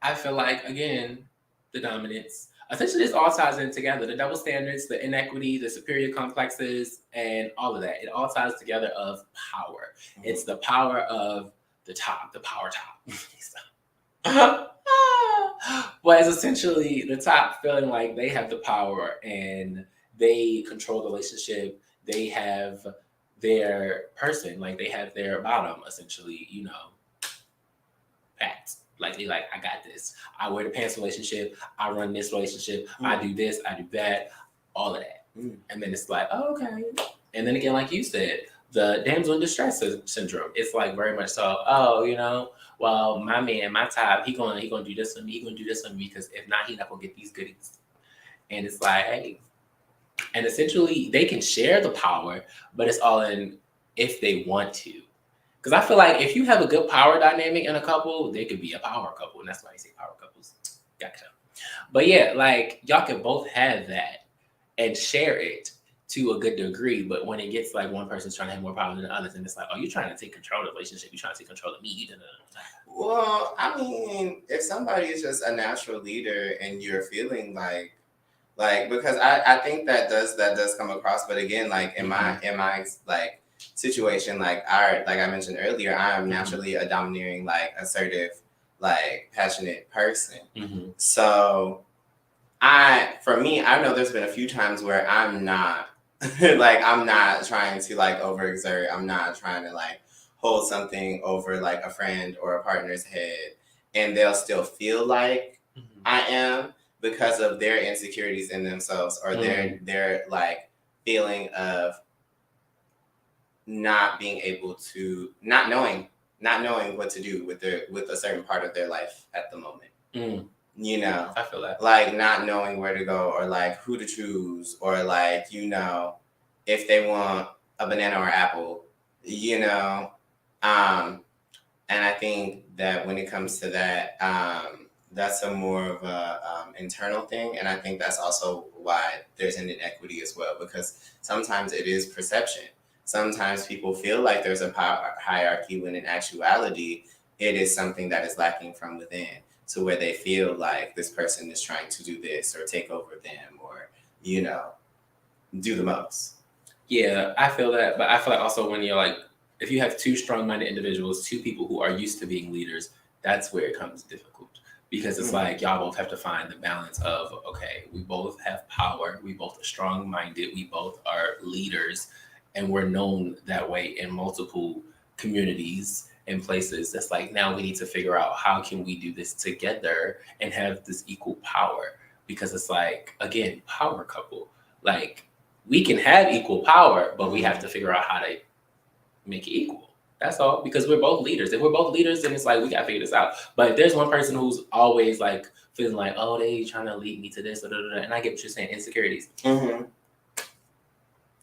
I feel like, again, the dominance. Essentially, this all ties in together. The double standards, the inequity, the superior complexes, and all of that. It all ties together of power. Mm-hmm. It's the power of the top, the power top. But it's essentially the top feeling like they have the power and they control the relationship. They have their person, like they have their bottom, essentially, you know, packed. Like they like, I got this. I wear the pants relationship. I run this relationship. I do this. I do that. All of that. And then it's like, oh, okay. And then again, like you said, the damsel in distress syndrome. It's like very much so, oh, you know, well, my man, my top, he gonna do this for me. He gonna do this for me because if not, he not gonna get these goodies. And it's like, hey, and essentially they can share the power, but it's all in if they want to. Because I feel like if you have a good power dynamic in a couple, they could be a power couple, and that's why they say power couples. Gotcha. But yeah, like y'all can both have that and share it to a good degree, but when it gets like one person's trying to have more power than the others, and it's like, oh, you're trying to take control of the relationship, you're trying to take control of me. Well, I mean, if somebody is just a natural leader and you're feeling like because I think that does come across, but again, like in my like situation, like I mentioned earlier, I am naturally a domineering, like assertive, like passionate person. So for me, I know there's been a few times where I'm not like I'm not trying to like overexert. I'm not trying to like hold something over like a friend or a partner's head, and they'll still feel like I am because of their insecurities in themselves or their like feeling of not being able to not knowing what to do with a certain part of their life at the moment. You know, I feel that. like not knowing where to go or like who to choose or like, you know, if they want a banana or apple, you know. And I think that when it comes to that, that's a more of a internal thing. And I think that's also why there's an inequity as well, because sometimes it is perception. Sometimes people feel like there's a power hierarchy when in actuality, it is something that is lacking from within, to where they feel like this person is trying to do this or take over them or, you know, do the most. Yeah, I feel that. But I feel like also when you're like, if you have two strong-minded individuals, two people who are used to being leaders, that's where it comes difficult. Because it's like y'all both have to find the balance of, okay, we both have power, we both are strong-minded, we both are leaders, and we're known that way in multiple communities and places. That's like, now we need to figure out how can we do this together and have this equal power. Because it's like, again, power couple. Like, we can have equal power, but we have to figure out how to make it equal. That's all, because we're both leaders. If we're both leaders, then it's like we gotta figure this out. But if there's one person who's always like feeling like, oh, they trying to lead me to this, and I get what you're saying, insecurities.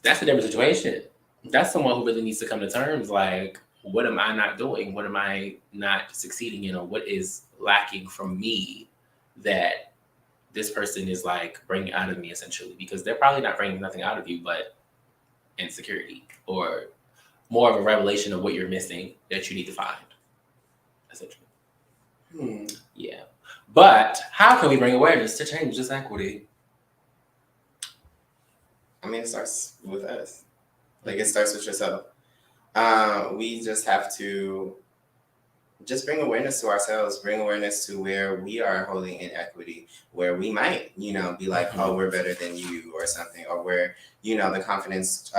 That's a different situation. That's someone who really needs to come to terms like, what am I not doing? What am I not succeeding in? Or what is lacking from me that this person is like bringing out of me, essentially? Because they're probably not bringing nothing out of you but insecurity or more of a revelation of what you're missing that you need to find, essentially. Yeah. But how can we bring awareness to change this equity? I mean, it starts with us. Like, it starts with yourself. We just have to just bring awareness to ourselves, bring awareness to where we are holding inequity, where we might, you know, be like, oh, we're better than you or something, or where, you know, the confidence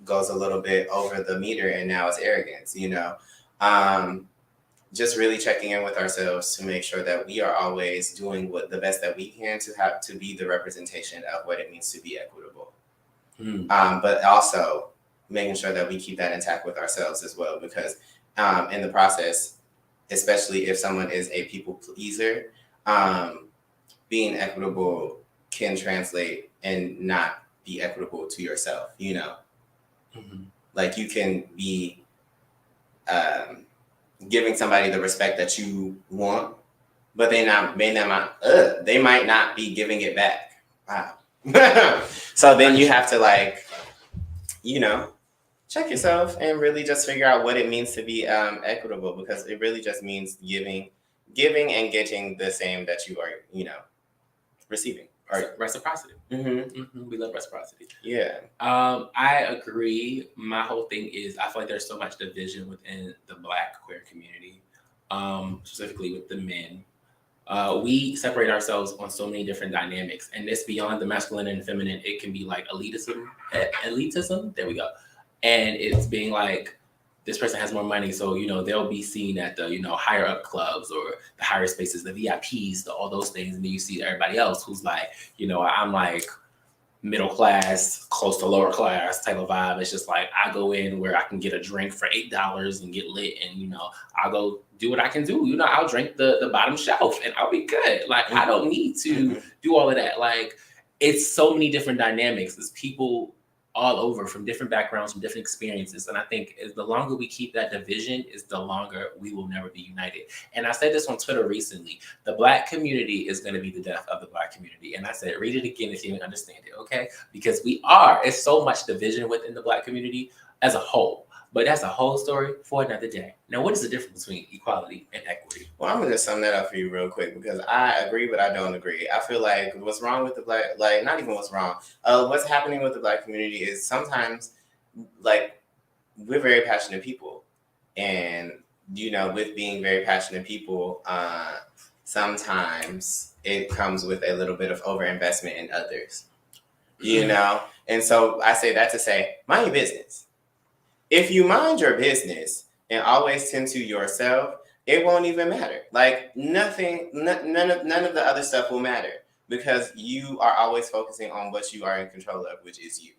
goes a little bit over the meter and now it's arrogance, you know. Just really checking in with ourselves to make sure that we are always doing what the best that we can to have to be the representation of what it means to be equitable. But also making sure that we keep that intact with ourselves as well, because in the process, especially if someone is a people pleaser, being equitable can translate and not be equitable to yourself, you know. Like, you can be giving somebody the respect that you want, but they might not be giving it back. Wow. So then you have to, like, you know, check yourself and really just figure out what it means to be equitable, because it really just means giving and getting the same that you are, you know, receiving. Or reciprocity. We love reciprocity. Yeah. I agree. My whole thing is, I feel like there's so much division within the Black queer community, specifically with the men. We separate ourselves on so many different dynamics, and it's beyond the masculine and feminine. It can be like elitism. There we go. And it's being like, this person has more money, so, you know, they'll be seen at the, you know, higher up clubs or the higher spaces, the VIPs, all those things. And then you see everybody else who's like, you know, I'm like middle class, close to lower class type of vibe. It's just like, I go in where I can get a drink for $8 and get lit, and, you know, I'll go do what I can do. You know, I'll drink the bottom shelf and I'll be good. Like, I don't need to do all of that. Like, it's so many different dynamics. It's people all over from different backgrounds, from different experiences. And I think the longer we keep that division, is the longer we will never be united. And I said this on Twitter recently, the Black community is going to be the death of the Black community. And I said, read it again if you didn't understand it, okay? Because it's so much division within the Black community as a whole. But that's a whole story for another day. Now, what is the difference between equality and equity? Well, I'm going to sum that up for you real quick, because I agree, but I don't agree. I feel like what's wrong with the Black, like, not even what's wrong. What's happening with the Black community is sometimes, like, we're very passionate people. And, you know, with being very passionate people, sometimes it comes with a little bit of overinvestment in others, you know? And so I say that to say, mind your business. If you mind your business and always tend to yourself, it won't even matter. Like, none of the other stuff will matter, because you are always focusing on what you are in control of, which is you.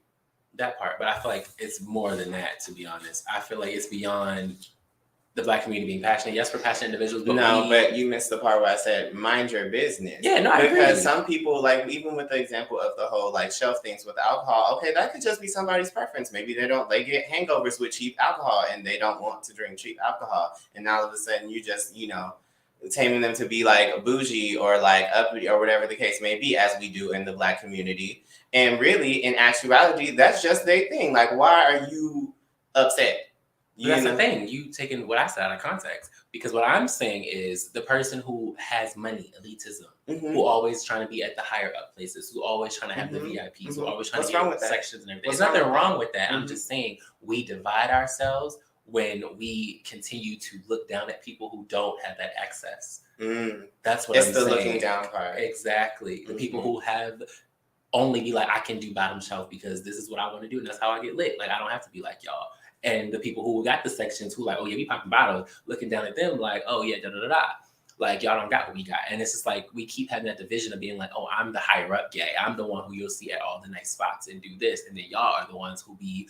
That part, but I feel like it's more than that, to be honest. I feel like it's beyond the Black community being passionate. Yes, we're passionate individuals, but but you missed the part where I said mind your business. Yeah, no, I agree. Because some people, like, even with the example of the whole like shelf things with alcohol, okay, that could just be somebody's preference. Maybe they get hangovers with cheap alcohol and they don't want to drink cheap alcohol, and all of a sudden you just taming them to be like bougie or like uppity or whatever the case may be, as we do in the Black community. And really, in actuality, that's just their thing. Like, why are you upset? That's the thing. You taking what I said out of context. Because what I'm saying is the person who has money, elitism, who always trying to be at the higher up places, who always trying to have the VIPs, who always trying to get sections and everything. There's nothing wrong with that. I'm just saying we divide ourselves when we continue to look down at people who don't have that access. That's what I'm saying. It's the looking down part. Exactly. The people who have only be like, I can do bottom shelf because this is what I want to do and that's how I get lit. Like, I don't have to be like y'all. And the people who got the sections who like, oh yeah, we popping bottles, looking down at them like, oh yeah, da-da-da-da. Like, y'all don't got what we got. And it's just like, we keep having that division of being like, oh, I'm the higher up gay. I'm the one who you'll see at all the nice spots and do this. And then y'all are the ones who be,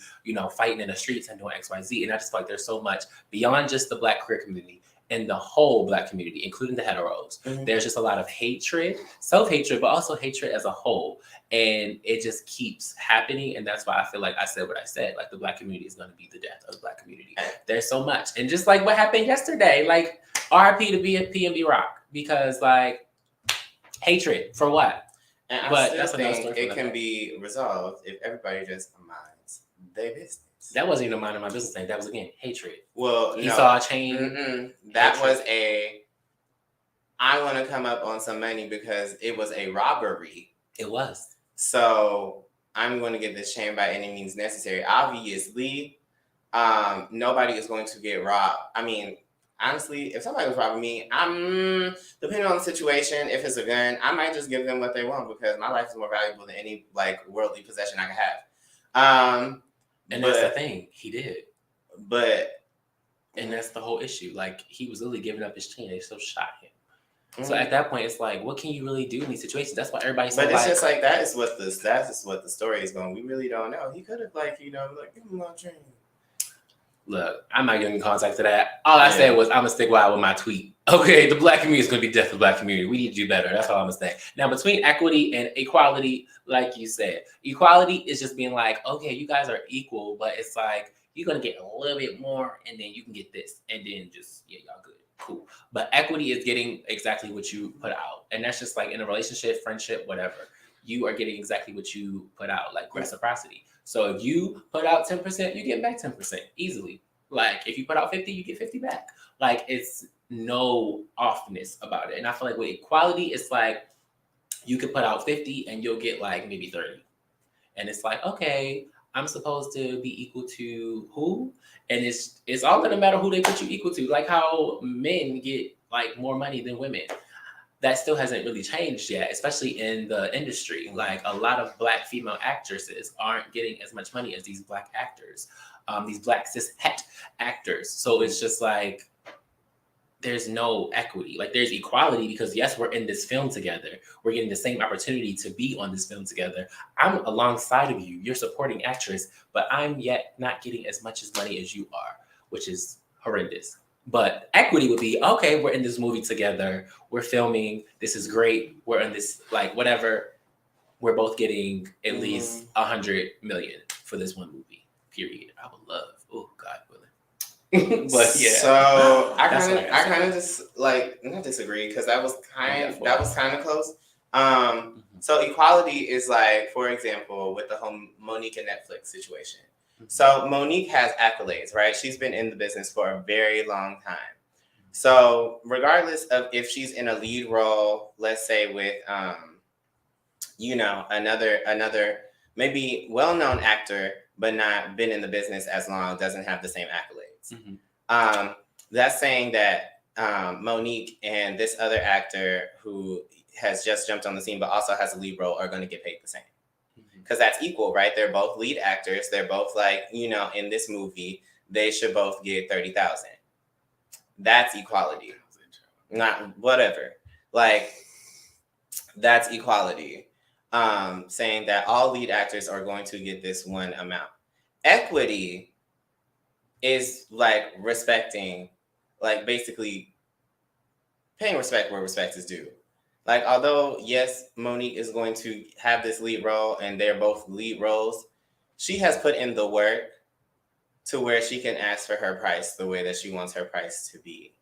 fighting in the streets and doing X, Y, Z. And I just feel like there's so much beyond just the Black queer community and the whole Black community, including the heteros. There's just a lot of hatred, self-hatred, but also hatred as a whole. And it just keeps happening. And that's why I feel like I said what I said. Like, the Black community is going to be the death of the Black community. There's so much. And just like what happened yesterday, like, RIP to BFP and B-Rock. Because, like, hatred for what? And I still think it can be resolved if everybody just minds their business. That wasn't even a mind of my business thing. That was, again, hatred. Well, he saw a chain. That hatred. I want to come up on some money because it was a robbery. It was. So I'm going to get this chain by any means necessary. Obviously, nobody is going to get robbed. I mean, honestly, if somebody was robbing me, depending on the situation, if it's a gun, I might just give them what they want because my life is more valuable than any like worldly possession I can have. And that's the thing, he did. And that's the whole issue. Like, he was literally giving up his chain. They still shot him. So at that point, it's like, what can you really do in these situations? That's why everybody's so. But it's just like that is what the story is going. We really don't know. He could have give him a chain. Look, I'm not getting in contact to that. All I said was I'm gonna stick wild with my tweet. Okay, the Black community is gonna be death of the Black community. We need to do better. That's all I'm gonna say. Now, between equity and equality, like you said, equality is just being like, okay, you guys are equal, but it's like you're gonna get a little bit more, and then you can get this, and then just y'all good, cool. But equity is getting exactly what you put out, and that's just like in a relationship, friendship, whatever. You are getting exactly what you put out, like reciprocity. So if you put out 10%, you get back 10% easily. Like, if you put out 50, you get 50 back. Like, it's no offness about it. And I feel like with equality, it's like you could put out 50 and you'll get like maybe 30. And it's like, okay, I'm supposed to be equal to who? And it's all gonna matter who they put you equal to. Like how men get like more money than women. That still hasn't really changed yet, especially in the industry. Like, a lot of Black female actresses aren't getting as much money as these Black actors, these Black cis het actors. So it's just like, there's no equity. Like, there's equality because yes, we're in this film together. We're getting the same opportunity to be on this film together. I'm alongside of you. You're supporting actress, but I'm yet not getting as much as money as you are, which is horrendous. But equity would be, okay, we're in this movie together. We're filming. This is great. We're in this, like, whatever. We're both getting at least 100 million for this one movie, period. I would love, oh, God willing. But yeah. So I kind of just like, not disagree because that was kind of close. So equality is like, for example, with the whole Monique and Netflix situation. So Monique has accolades, right? She's been in the business for a very long time. So regardless of if she's in a lead role, let's say with, another maybe well-known actor, but not been in the business as long, doesn't have the same accolades. That's saying that Monique and this other actor who has just jumped on the scene, but also has a lead role, are going to get paid the same. Because that's equal, right? They're both lead actors. They're both like, in this movie, they should both get $30,000. That's equality. Not whatever. Like, that's equality. Saying that all lead actors are going to get this one amount. Equity is like respecting like basically paying respect where respect is due. Like, although, yes, Monique is going to have this lead role and they're both lead roles, she has put in the work to where she can ask for her price the way that she wants her price to be.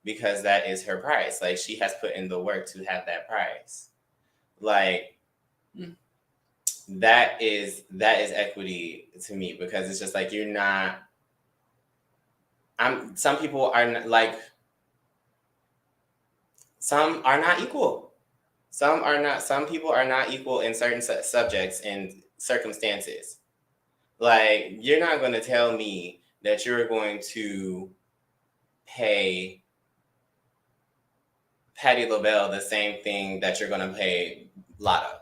Because that is her price. Like, she has put in the work to have that price. Like, that is equity to me, because it's just like, you're not, some people are like, some are not equal. Some people are not equal in certain subjects and circumstances. Like, you're not going to tell me that you're going to pay Patti LaBelle the same thing that you're going to pay Lotto.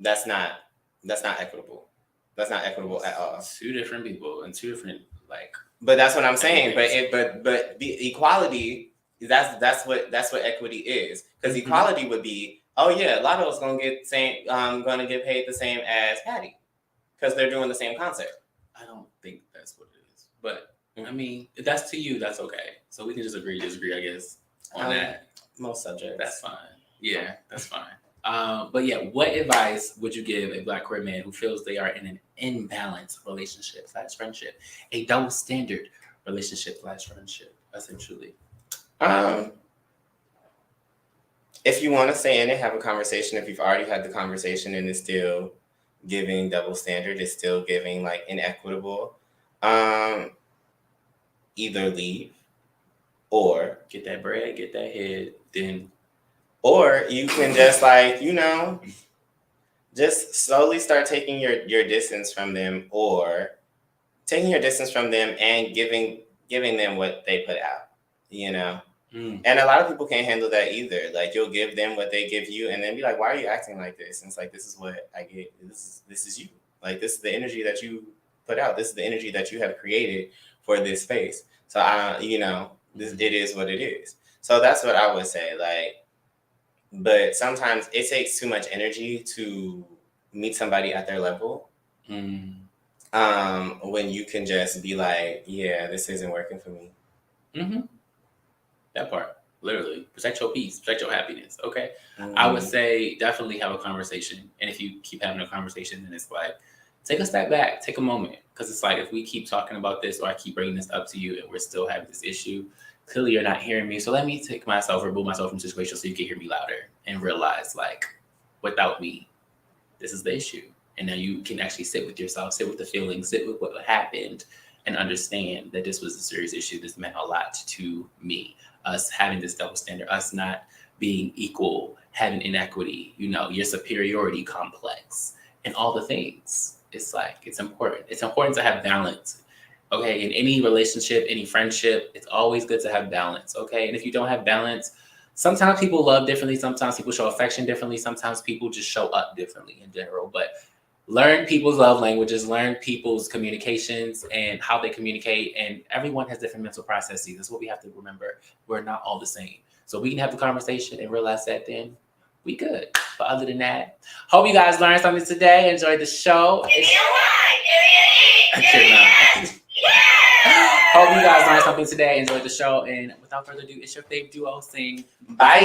That's not equitable. That's not equitable at all. Two different people and two different, like. But that's what I'm saying. But the equality, that's what equity is. Because equality would be, oh yeah, Lotto's gonna get paid the same as Patti, because they're doing the same concert. I don't think that's what it is. But I mean, if that's to you, that's okay. So we can just agree, disagree, I guess, on that. Most subjects. That's fine. Yeah, that's fine. But yeah, what advice would you give a Black queer man who feels they are in an imbalanced relationship / friendship, a double standard relationship / friendship, essentially? If you want to stay in it, have a conversation. If you've already had the conversation and it's still giving double standard, it's still giving like inequitable, either leave or get that bread, get that head, then. Or you can just like, just slowly start taking your distance from them, or taking your distance from them and giving them what they put out, And a lot of people can't handle that either. Like, you'll give them what they give you and then be like, why are you acting like this? And it's like, this is what I get. This is you. Like, this is the energy that you put out. This is the energy that you have created for this space. So, it is what it is. So that's what I would say. Like, but sometimes it takes too much energy to meet somebody at their level. When you can just be like, yeah, this isn't working for me. That part, literally. Protect your peace, protect your happiness. Okay. I would say definitely have a conversation. And if you keep having a conversation, then it's like, take a step back, take a moment. Because it's like, if we keep talking about this, or I keep bringing this up to you and we're still having this issue, clearly you're not hearing me. So let me remove myself from the situation so you can hear me louder and realize, like, without me, this is the issue. And now you can actually sit with yourself, sit with the feelings, sit with what happened, and understand that this was a serious issue. This meant a lot to me. Us having this double standard, us not being equal, having inequity, your superiority complex, and all the things. It's like, it's important. It's important to have balance. Okay, in any relationship, any friendship, it's always good to have balance, okay? And if you don't have balance, sometimes people love differently, sometimes people show affection differently, sometimes people just show up differently in general. But learn people's love languages, learn people's communications and how they communicate, and everyone has different mental processes. That's what we have to remember. We're not all the same. So we can have the conversation and realize that, then we good. But other than that, hope you guys learned something today. Enjoyed the show. Hope you guys learned something today. Enjoyed the show. And without further ado, it's your fave duo saying bye.